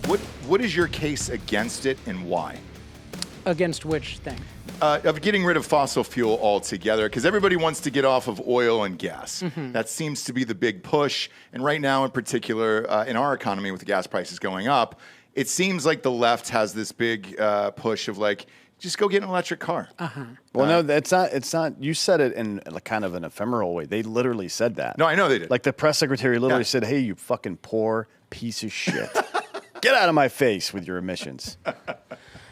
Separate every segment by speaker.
Speaker 1: What is your case against it and why?
Speaker 2: Against which thing?
Speaker 1: Of getting rid of fossil fuel altogether, because everybody wants to get off of oil and gas.
Speaker 2: Mm-hmm.
Speaker 1: That seems to be the big push. And right now, in particular, in our economy with the gas prices going up, it seems like the left has this big push of like, just go get an electric car.
Speaker 3: Well, no, it's not. It's not. You said it in like kind of an ephemeral way. They literally said that.
Speaker 1: No, I know they did.
Speaker 3: Like the press secretary literally said, "Hey, you fucking poor piece of shit, get out of my face with your emissions.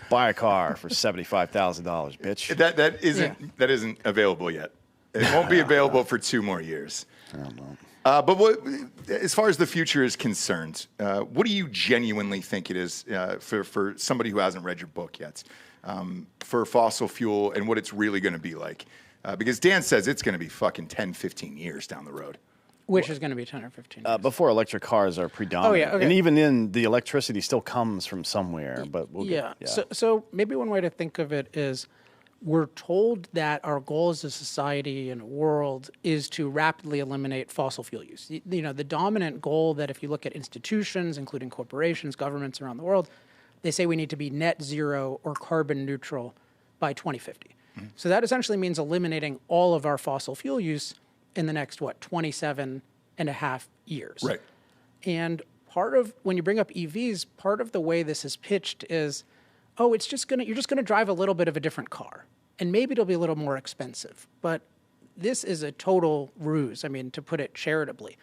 Speaker 3: Buy a car for $75,000, bitch."
Speaker 1: That isn't available yet. It won't be available for 2 more years.
Speaker 3: I don't know.
Speaker 1: But as far as the future is concerned, what do you genuinely think it is for somebody who hasn't read your book yet, for fossil fuel and what it's really going to be like? Because Dan says it's going to be fucking 10, 15 years down the road.
Speaker 2: Which is going to be 10 or 15 years.
Speaker 3: Before electric cars are predominant.
Speaker 2: Oh, yeah, okay.
Speaker 3: And even then, the electricity still comes from somewhere. But we'll get.
Speaker 2: So maybe one way to think of it is we're told that our goal as a society and a world is to rapidly eliminate fossil fuel use. You know, the dominant goal that if you look at institutions, including corporations, governments around the world, they say we need to be net zero or carbon neutral by 2050. Mm-hmm. So that essentially means eliminating all of our fossil fuel use in the next, 27 and a half years.
Speaker 1: Right.
Speaker 2: And part of, when you bring up EVs, part of the way this is pitched is, you're just gonna drive a little bit of a different car. And maybe it'll be a little more expensive. But this is a total ruse, I mean, to put it charitably.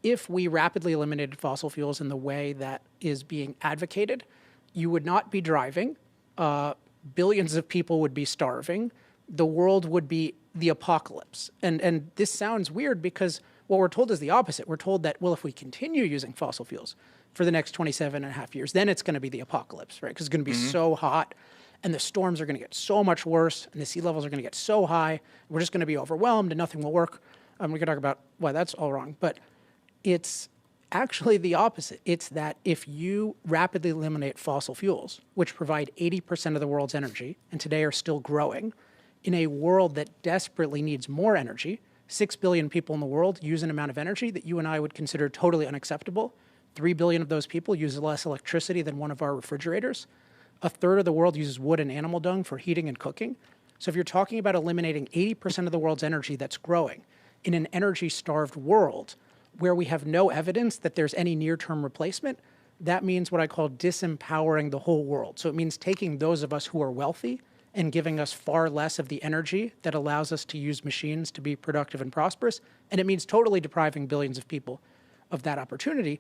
Speaker 2: If we rapidly eliminated fossil fuels in the way that is being advocated, you would not be driving, billions of people would be starving, the world would be the apocalypse. And this sounds weird because what we're told is the opposite. We're told that, well, if we continue using fossil fuels for the next 27 and a half years, then it's going to be the apocalypse, right? Because it's going to be so hot and the storms are going to get so much worse and the sea levels are going to get so high. We're just going to be overwhelmed and nothing will work. We can talk about why that's all wrong. But it's actually the opposite. It's that if you rapidly eliminate fossil fuels, which provide 80% of the world's energy and today are still growing, in a world that desperately needs more energy, 6 billion people in the world use an amount of energy that you and I would consider totally unacceptable. 3 billion of those people use less electricity than one of our refrigerators. A third of the world uses wood and animal dung for heating and cooking. So if you're talking about eliminating 80% of the world's energy that's growing in an energy-starved world where we have no evidence that there's any near-term replacement, that means what I call disempowering the whole world. So it means taking those of us who are wealthy and giving us far less of the energy that allows us to use machines to be productive and prosperous. And it means totally depriving billions of people of that opportunity.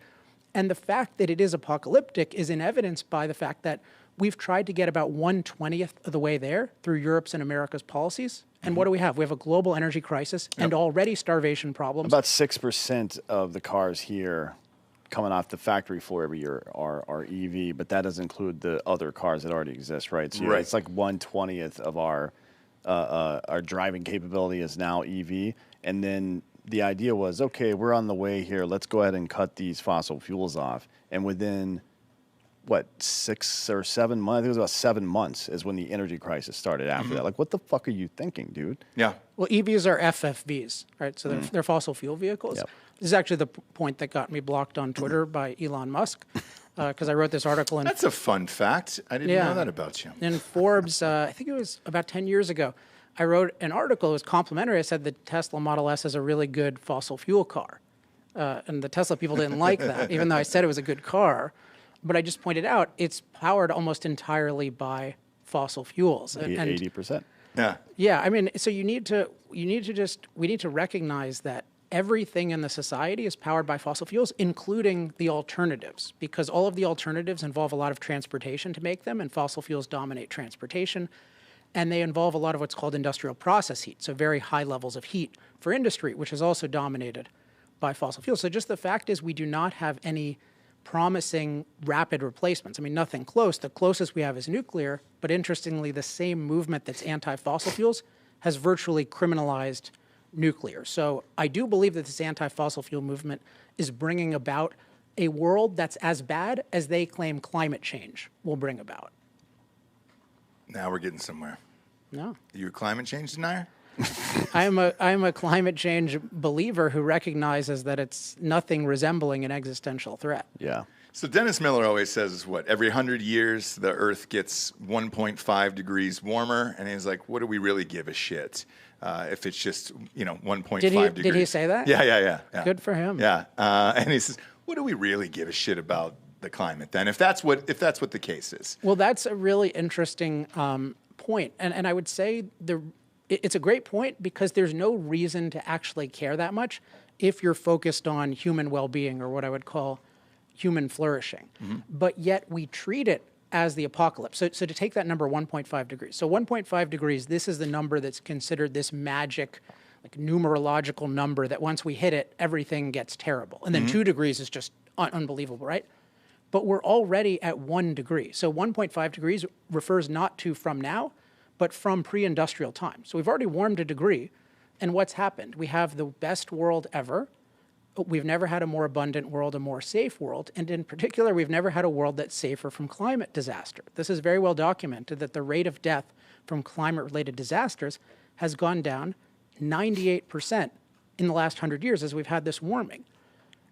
Speaker 2: And the fact that it is apocalyptic is in evidence by the fact that we've tried to get about 1/20th of the way there through Europe's and America's policies. And what do we have? We have a global energy crisis and already starvation problems.
Speaker 3: About 6% of the cars here coming off the factory floor every year are EV, but that doesn't include the other cars that already exist, right? So it's like 1/20th of our driving capability is now EV. And then the idea was, okay, we're on the way here. Let's go ahead and cut these fossil fuels off. And within, 6 or 7 months, I think it was about 7 months is when the energy crisis started after that. Like, what the fuck are you thinking, dude?
Speaker 1: Yeah.
Speaker 2: Well, EVs are FFVs, right? So they're fossil fuel vehicles.
Speaker 3: Yep.
Speaker 2: This is actually the point that got me blocked on Twitter by Elon Musk, because I wrote this article in...
Speaker 1: That's a fun fact. I didn't know that about you.
Speaker 2: In Forbes, I think it was about 10 years ago, I wrote an article. It was complimentary. I said the Tesla Model S is a really good fossil fuel car. And the Tesla people didn't like that, even though I said it was a good car. But I just pointed out it's powered almost entirely by fossil fuels. And
Speaker 3: 80%.
Speaker 1: Yeah.
Speaker 2: Yeah, I mean, so we need to recognize that everything in the society is powered by fossil fuels, including the alternatives, because all of the alternatives involve a lot of transportation to make them, and fossil fuels dominate transportation. And they involve a lot of what's called industrial process heat, so very high levels of heat for industry, which is also dominated by fossil fuels. So just the fact is we do not have any promising rapid replacements. I mean, nothing close. The closest we have is nuclear, but interestingly, the same movement that's anti-fossil fuels has virtually criminalized nuclear. So I do believe that this anti-fossil fuel movement is bringing about a world that's as bad as they claim climate change will bring about.
Speaker 1: Now we're getting somewhere.
Speaker 2: No.
Speaker 1: Are you a climate change denier?
Speaker 2: I'm a climate change believer who recognizes that it's nothing resembling an existential threat.
Speaker 3: Yeah.
Speaker 1: So Dennis Miller always says, what, every 100 years, the Earth gets 1.5 degrees warmer. And he's like, what do we really give a shit if it's just, 1.5 degrees?
Speaker 2: Did he say that?
Speaker 1: Yeah.
Speaker 2: Good for him.
Speaker 1: Yeah. And he says, what do we really give a shit about the climate then, if that's what the case is?
Speaker 2: Well, that's a really interesting point. And I would say it's a great point because there's no reason to actually care that much if you're focused on human well-being, or what I would call human flourishing. Mm-hmm. But yet we treat it as the apocalypse. So to take that number 1.5 degrees. So 1.5 degrees, this is the number that's considered this magic, like numerological number that once we hit it, everything gets terrible. And then 2 degrees is just unbelievable, right? But we're already at 1 degree. So 1.5 degrees refers not to from now, but from pre-industrial time. So we've already warmed a degree. And what's happened? We have the best world ever. We've never had a more abundant world, a more safe world. And in particular, we've never had a world that's safer from climate disaster. This is very well documented that the rate of death from climate-related disasters has gone down 98% in the last 100 years as we've had this warming.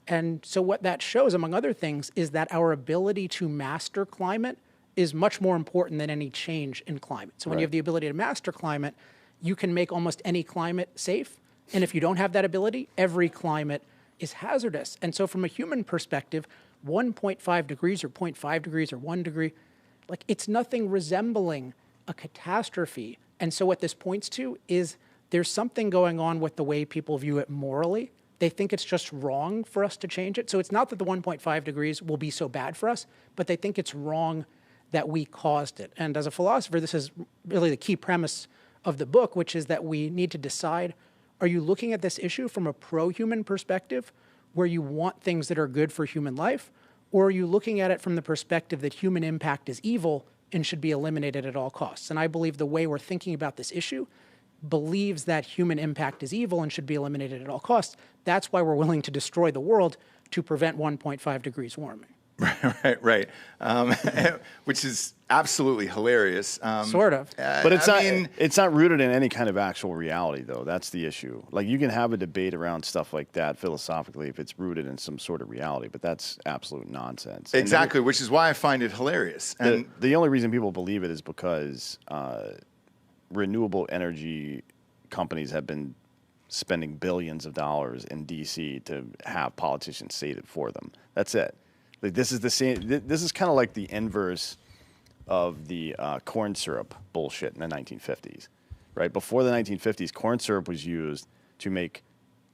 Speaker 2: And so what that shows, among other things, is that our ability to master climate is much more important than any change in climate. So when you have the ability to master climate, you can make almost any climate safe. And if you don't have that ability, every climate is hazardous. And so from a human perspective, 1.5 degrees or 0.5 degrees or 1 degree, like it's nothing resembling a catastrophe. And so what this points to is there's something going on with the way people view it morally. They think it's just wrong for us to change it. So it's not that the 1.5 degrees will be so bad for us, but they think it's wrong that we caused it. And as a philosopher, this is really the key premise of the book, which is that we need to decide, are you looking at this issue from a pro-human perspective, where you want things that are good for human life, or are you looking at it from the perspective that human impact is evil and should be eliminated at all costs? And I believe the way we're thinking about this issue believes that human impact is evil and should be eliminated at all costs. That's why we're willing to destroy the world to prevent 1.5 degrees warming.
Speaker 1: Right. Which is absolutely hilarious.
Speaker 2: Sort of.
Speaker 3: But it's not rooted in any kind of actual reality, though. That's the issue. Like, you can have a debate around stuff like that philosophically if it's rooted in some sort of reality, but that's absolute nonsense.
Speaker 1: Exactly, which is why I find it hilarious. And
Speaker 3: the only reason people believe it is because renewable energy companies have been spending billions of dollars in D.C. to have politicians say it for them. That's it. Like, this is the same. This is kind of like the inverse of the corn syrup bullshit in the 1950s, right? Before the 1950s, corn syrup was used to make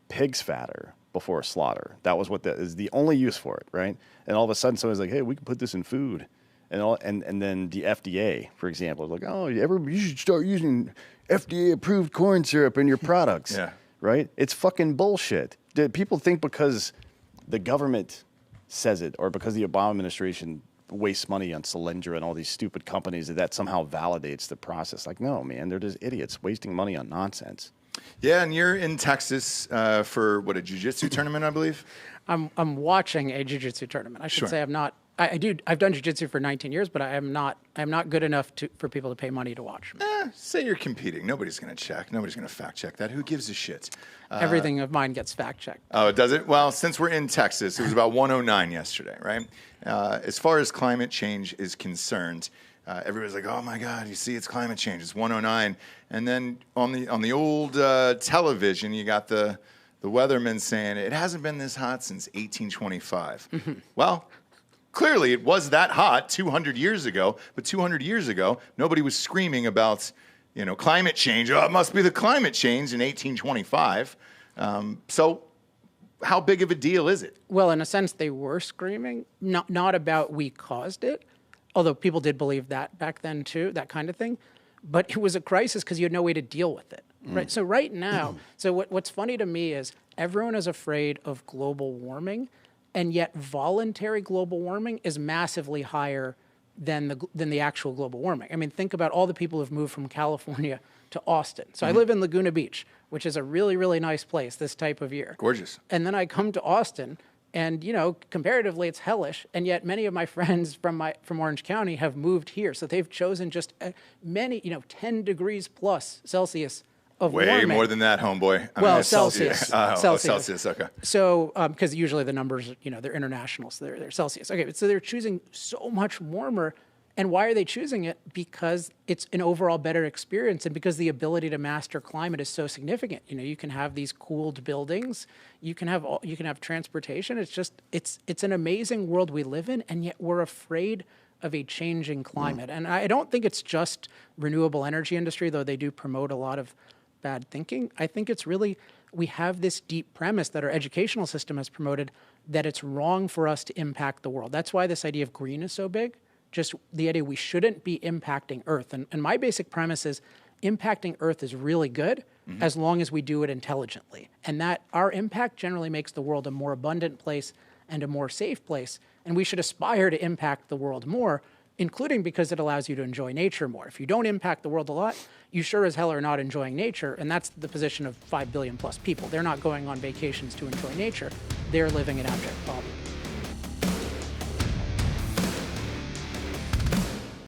Speaker 3: pigs fatter before slaughter. That was is the only use for it, right? And all of a sudden, someone's like, "Hey, we can put this in food," and then the FDA, for example, is like, "Oh, you should start using FDA-approved corn syrup in your products."
Speaker 1: Yeah.
Speaker 3: Right? It's fucking bullshit. People think because the government says it, or because the Obama administration wastes money on Solyndra and all these stupid companies, that somehow validates the process. Like, no, man, they're just idiots wasting money on nonsense.
Speaker 1: Yeah, and you're in Texas for a jiu-jitsu tournament, I believe?
Speaker 2: I'm watching a jiu-jitsu tournament. I should say I'm not. I've done jiu-jitsu for 19 years, but I'm not good enough for people to pay money to watch me.
Speaker 1: Say you're competing. Nobody's going to check. Nobody's going to fact check that. Who gives a shit?
Speaker 2: Everything of mine gets fact checked.
Speaker 1: Oh, does it? Well, since we're in Texas, it was about 109 yesterday, right? As far as climate change is concerned, everybody's like, "Oh my God, you see, it's climate change. It's 109." And then on the old television, you got the weatherman saying it hasn't been this hot since 1825. Mm-hmm. Well, clearly it was that hot 200 years ago, but 200 years ago, nobody was screaming about, climate change. Oh, it must be the climate change in 1825. So how big of a deal is it?
Speaker 2: Well, in a sense, they were screaming, not about we caused it, although people did believe that back then too, that kind of thing. But it was a crisis because you had no way to deal with it. Right. So right now, what's funny to me is everyone is afraid of global warming, and yet voluntary global warming is massively higher than the actual global warming. I mean, think about all the people who've moved from California to Austin. So I live in Laguna Beach, which is a really, really nice place this type of year.
Speaker 1: Gorgeous.
Speaker 2: And then I come to Austin, and comparatively it's hellish, and yet many of my friends from Orange County have moved here. So they've chosen just 10 degrees plus Celsius
Speaker 1: Way
Speaker 2: warming.
Speaker 1: more than that, homeboy. I
Speaker 2: Well,
Speaker 1: mean,
Speaker 2: Celsius.
Speaker 1: Celsius, okay.
Speaker 2: So, because usually the numbers, they're international, so they're Celsius. Okay, so they're choosing so much warmer. And why are they choosing it? Because it's an overall better experience, and because the ability to master climate is so significant. You can have these cooled buildings, you can have transportation. It's an amazing world we live in, and yet we're afraid of a changing climate. And I don't think it's just renewable energy industry, though they do promote a lot of bad thinking. I think it's really, we have this deep premise that our educational system has promoted that it's wrong for us to impact the world. That's why this idea of green is so big. Just the idea we shouldn't be impacting Earth. And my basic premise is impacting Earth is really good as long as we do it intelligently. And that our impact generally makes the world a more abundant place and a more safe place. And we should aspire to impact the world more, including because it allows you to enjoy nature more. If you don't impact the world a lot, you sure as hell are not enjoying nature. And that's the position of 5 billion plus people. They're not going on vacations to enjoy nature. They're living in abject poverty.